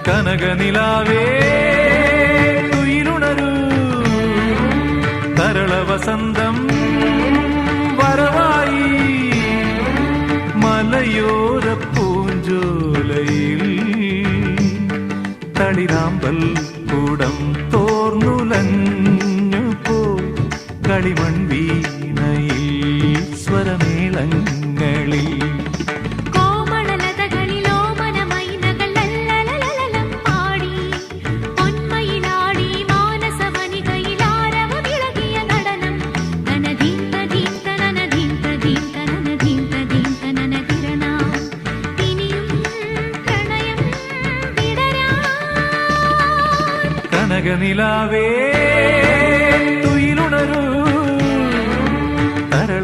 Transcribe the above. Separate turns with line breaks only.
കനകനിലാവേ തുയിലുണരൂ തരള വസന്തം വരവായി മലയോര പൂഞ്ചോലയിൽ തളിരാമ്പൽ കൂടം തോർന്നുലഞ്ഞു പോ കളിമൺ വീണയിൽ സ്വരമേളങ്ങളിൽ കനകനിലാവേ